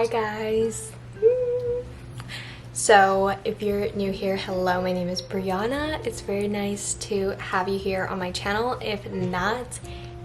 Hi guys. So if you're new here, hello, my name is Brianna. It's very nice to have you here on my channel. If not,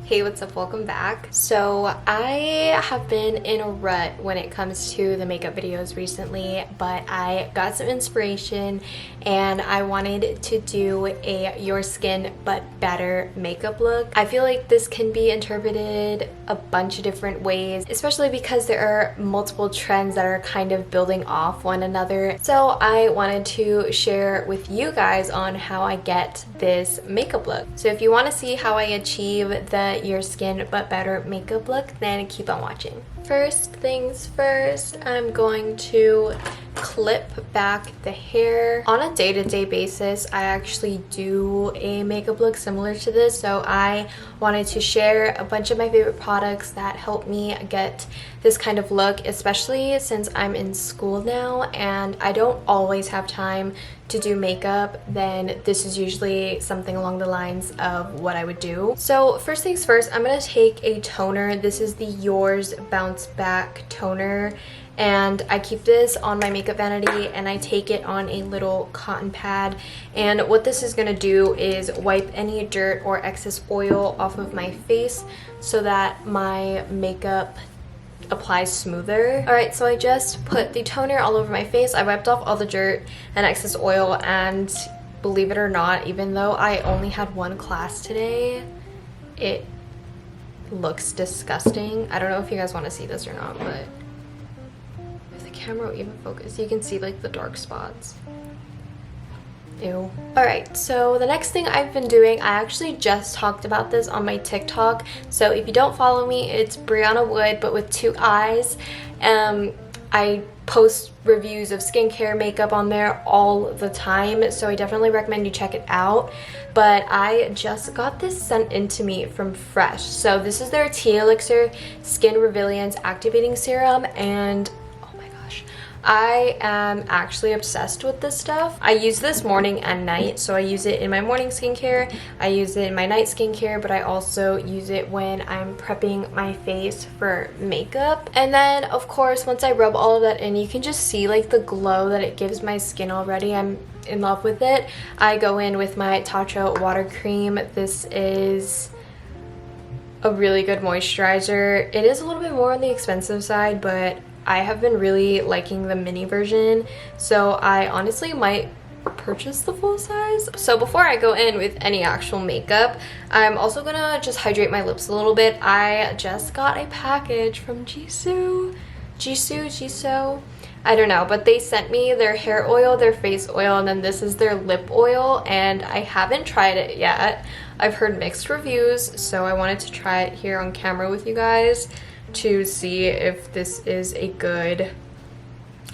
hey, what's up, welcome back. So I have been in a rut when it comes to the makeup videos recently, but I got some inspiration and I wanted to do a your skin but better makeup look. I feel like this can be interpreted a bunch of different ways, especially because there are multiple trends that are kind of building off one another. So I wanted to share with you guys on how I get this makeup look. So if you want to see how I achieve the your skin but better makeup look, then keep on watching. First things first, I'm going to clip back the hair. On a day-to-day basis, I actually do a makeup look similar to this, so I wanted to share a bunch of my favorite products that help me get this kind of look, especially since I'm in school now and I don't always have time to do makeup. Then this is usually something along the lines of what I would do. So first things first, I'm gonna take a toner. This is the Yours Bounce Back toner, and I keep this on my makeup vanity and I take it on a little cotton pad, and what this is going to do is wipe any dirt or excess oil off of my face so that my makeup applies smoother. Alright, so I just put the toner all over my face. I wiped off all the dirt and excess oil, and believe it or not, even though I only had one class today, it looks disgusting. I don't know if you guys want to see this or not, but if the camera will even focus, you can see like the dark spots. Ew. Alright, so the next thing I've been doing, I actually just talked about this on my TikTok, so if you don't follow me, it's briiannawood but with 2 eyes. I post reviews of skincare, makeup on there all the time, so I definitely recommend you check it out. But I just got this sent in to me from Fresh. So this is their Tea Elixir Skin Resilience Activating Serum, and I am actually obsessed with this stuff. I use this morning and night, so I use it in my morning skincare, I use it in my night skincare, but I also use it when I'm prepping my face for makeup. And then of course, once I rub all of that in, you can just see like the glow that it gives my skin already. I'm in love with it. I go in with my Tatcha water cream. This is a really good moisturizer. It is a little bit more on the expensive side, but I have been really liking the mini version, so I honestly might purchase the full size. So before I go in with any actual makeup, I'm also gonna just hydrate my lips a little bit. I just got a package from Jisoo, I don't know, but they sent me their hair oil, their face oil, and then this is their lip oil, and I haven't tried it yet. I've heard mixed reviews, so I wanted to try it here on camera with you guys to see if this is a good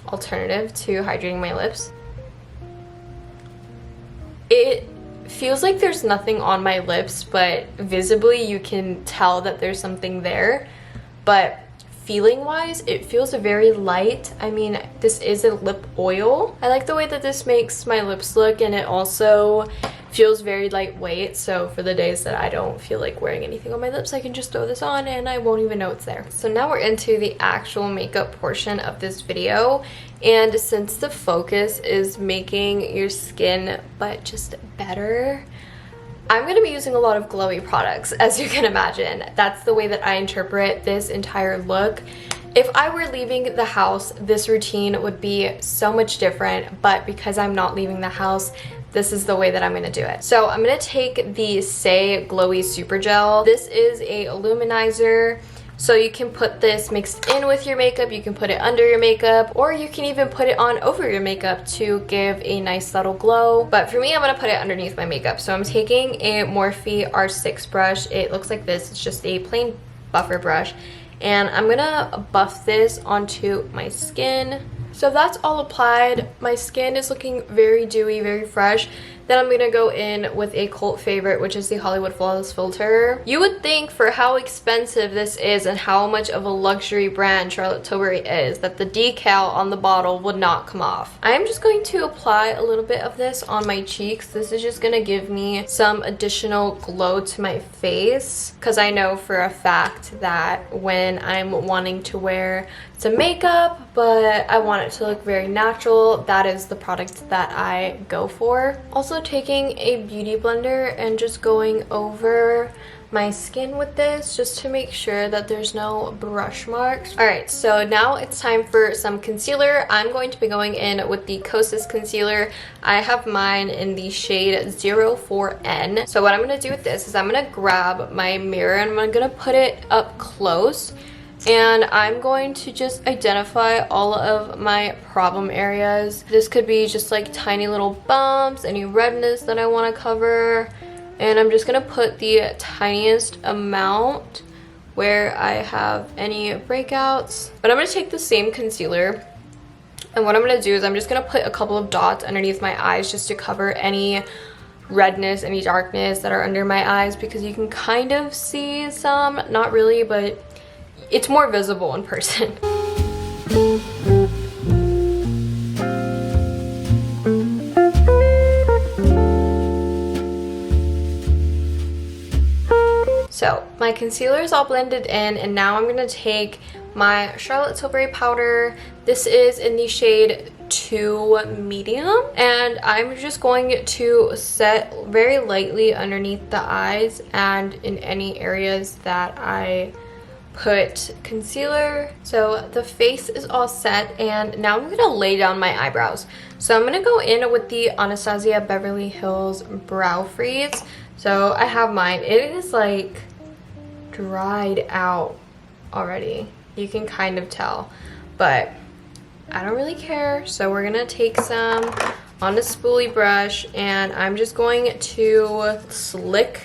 alternative to hydrating my lips. It feels like there's nothing on my lips, but visibly you can tell that there's something there. But feeling wise, it feels very light. I mean, this is a lip oil. I like the way that this makes my lips look, and it also feels very lightweight, so for the days that I don't feel like wearing anything on my lips, I can just throw this on and I won't even know it's there. So now we're into the actual makeup portion of this video, and since the focus is making your skin but just better, I'm going to be using a lot of glowy products, as you can imagine. That's the way that I interpret this entire look. If I were leaving the house, this routine would be so much different, but because I'm not leaving the house, this is the way that I'm going to do it. So I'm going to take the Say Glowy Super Gel. This is a luminizer, so you can put this mixed in with your makeup, you can put it under your makeup, or you can even put it on over your makeup to give a nice subtle glow. But for me, I'm going to put it underneath my makeup. So I'm taking a Morphe R6 brush. It looks like this. It's just a plain buffer brush. And I'm going to buff this onto my skin. So that's all applied. My skin is looking very dewy, very fresh. Then I'm gonna go in with a cult favorite, which is the Hollywood Flawless Filter. You would think for how expensive this is and how much of a luxury brand Charlotte Tilbury is that the decal on the bottle would not come off. I am just going to apply a little bit of this on my cheeks. This is just gonna give me some additional glow to my face, because I know for a fact that when I'm wanting to wear some makeup but I want it to look very natural, that is the product that I go for. Also taking a beauty blender and just going over my skin with this just to make sure that there's no brush marks. Alright, so now it's time for some concealer. I'm going to be going in with the Kosas concealer. I have mine in the shade 04N. So what I'm going to do with this is I'm going to grab my mirror and I'm going to put it up close. And I'm going to just identify all of my problem areas. This could be just like tiny little bumps, any redness that I want to cover. And I'm just going to put the tiniest amount where I have any breakouts. But I'm going to take the same concealer. And what I'm going to do is I'm just going to put a couple of dots underneath my eyes just to cover any redness, any darkness that are under my eyes. Because you can kind of see some, not really, but it's more visible in person. So my concealer is all blended in, and now I'm gonna take my Charlotte Tilbury powder. This is in the shade 2 medium, and I'm just going to set very lightly underneath the eyes and in any areas that I put concealer. So the face is all set, and now I'm gonna lay down my eyebrows. So I'm gonna go in with the Anastasia Beverly Hills Brow Freeze. So I have mine. It is like dried out already. You can kind of tell, but I don't really care. So we're gonna take some on a spoolie brush, and I'm just going to slick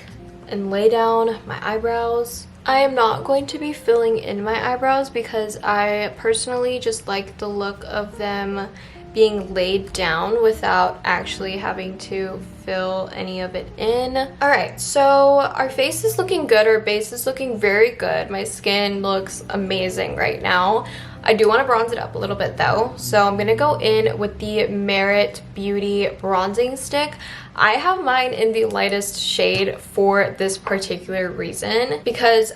and lay down my eyebrows. I am not going to be filling in my eyebrows because I personally just like the look of them being laid down without actually having to fill any of it in. Alright, so our face is looking good. Our base is looking very good. My skin looks amazing right now. I do want to bronze it up a little bit though. So I'm going to go in with the Merit Beauty bronzing stick. I have mine in the lightest shade for this particular reason, because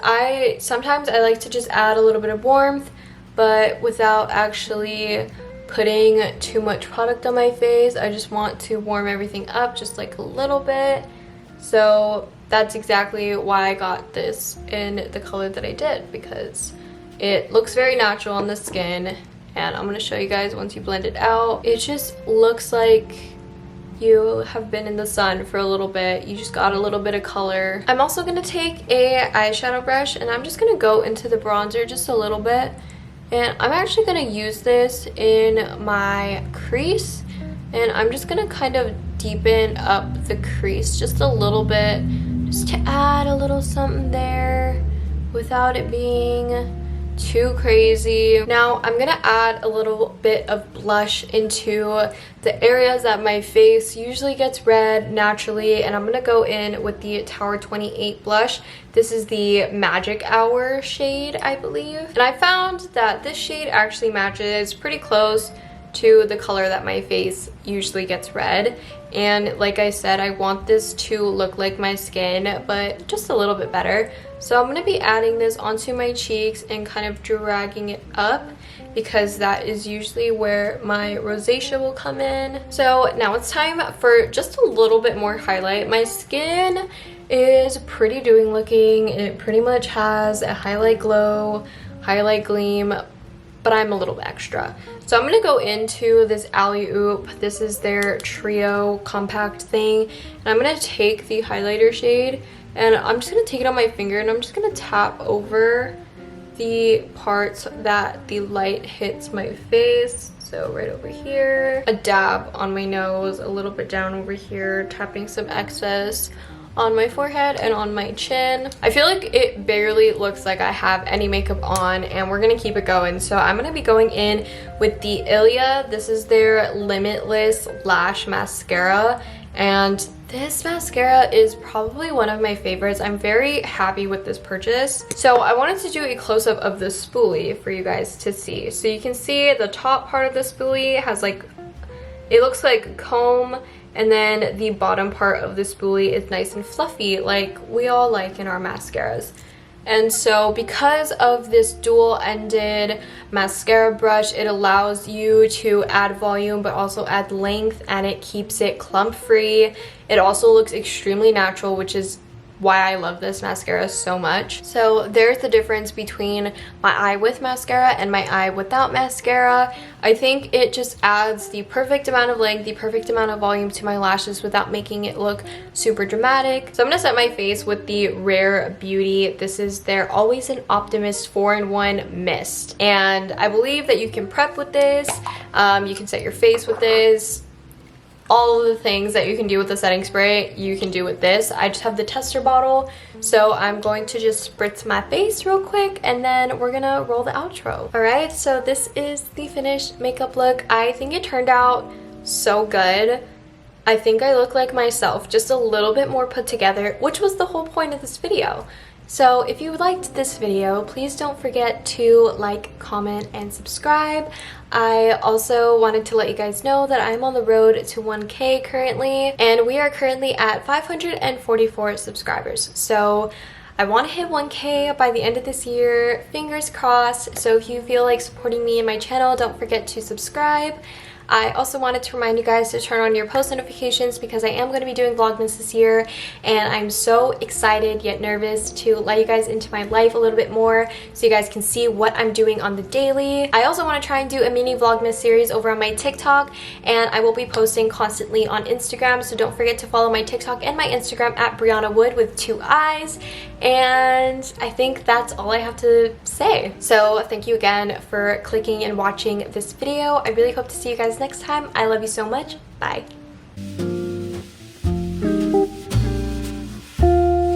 sometimes I like to just add a little bit of warmth but without actually putting too much product on my face. I just want to warm everything up just like a little bit. So that's exactly why I got this in the color that I did, because it looks very natural on the skin. And I'm going to show you guys once you blend it out. It just looks like you have been in the sun for a little bit. You just got a little bit of color. I'm also going to take a eyeshadow brush, and I'm just going to go into the bronzer just a little bit. And I'm actually going to use this in my crease, and I'm just going to kind of deepen up the crease just a little bit, just to add a little something there without it being too crazy. Now I'm gonna add a little bit of blush into the areas that my face usually gets red naturally, and I'm gonna go in with the Tower 28 blush. This is the Magic Hour shade, I believe, and I found that this shade actually matches pretty close to the color that my face usually gets red. And like I said, I want this to look like my skin, but just a little bit better. So I'm going to be adding this onto my cheeks and kind of dragging it up, because that is usually where my rosacea will come in. So now it's time for just a little bit more highlight. My skin is pretty dewy looking. It pretty much has a highlight glow, highlight gleam, but I'm a little bit extra. So I'm gonna go into this Alley Oop. This is their trio compact thing. And I'm gonna take the highlighter shade, and I'm just gonna take it on my finger, and I'm just gonna tap over the parts that the light hits my face. So right over here, a dab on my nose, a little bit down over here, tapping some excess on my forehead and on my chin. I feel like it barely looks like I have any makeup on, and we're gonna keep it going. So I'm gonna be going in with the Ilia. This is their Limitless Lash Mascara, And this mascara is probably one of my favorites. I'm very happy with this purchase. So I wanted to do a close-up of the spoolie for you guys to see. So you can see the top part of the spoolie has like, it looks like a comb, and then the bottom part of the spoolie is nice and fluffy like we all like in our mascaras. And so because of this dual-ended mascara brush, it allows you to add volume but also add length, and it keeps it clump free. It also looks extremely natural, which is why I love this mascara so much. So there's the difference between my eye with mascara and my eye without mascara. I think it just adds the perfect amount of length, the perfect amount of volume to my lashes without making it look super dramatic. So I'm gonna set my face with the Rare Beauty. This is their Always an Optimist 4-in-1 Mist. And I believe that you can prep with this, you can set your face with this. All of the things that you can do with the setting spray, you can do with this. I just have the tester bottle, so I'm going to just spritz my face real quick, and then we're gonna roll the outro. All right, so this is the finished makeup look. I think it turned out so good. I think I look like myself, just a little bit more put together, which was the whole point of this video. So if you liked this video, please don't forget to like, comment, and subscribe. I also wanted to let you guys know that I'm on the road to 1K currently, and we are currently at 544 subscribers. So I want to hit 1K by the end of this year, fingers crossed. So if you feel like supporting me and my channel, don't forget to subscribe. I also wanted to remind you guys to turn on your post notifications because I am going to be doing Vlogmas this year, and I'm so excited yet nervous to let you guys into my life a little bit more so you guys can see what I'm doing on the daily. I also want to try and do a mini Vlogmas series over on my TikTok, and I will be posting constantly on Instagram, so don't forget to follow my TikTok and my Instagram at briiannawood with 2 eyes. And I think that's all I have to say. So thank you again for clicking and watching this video. I really hope to see you guys next time. I love you so much. Bye.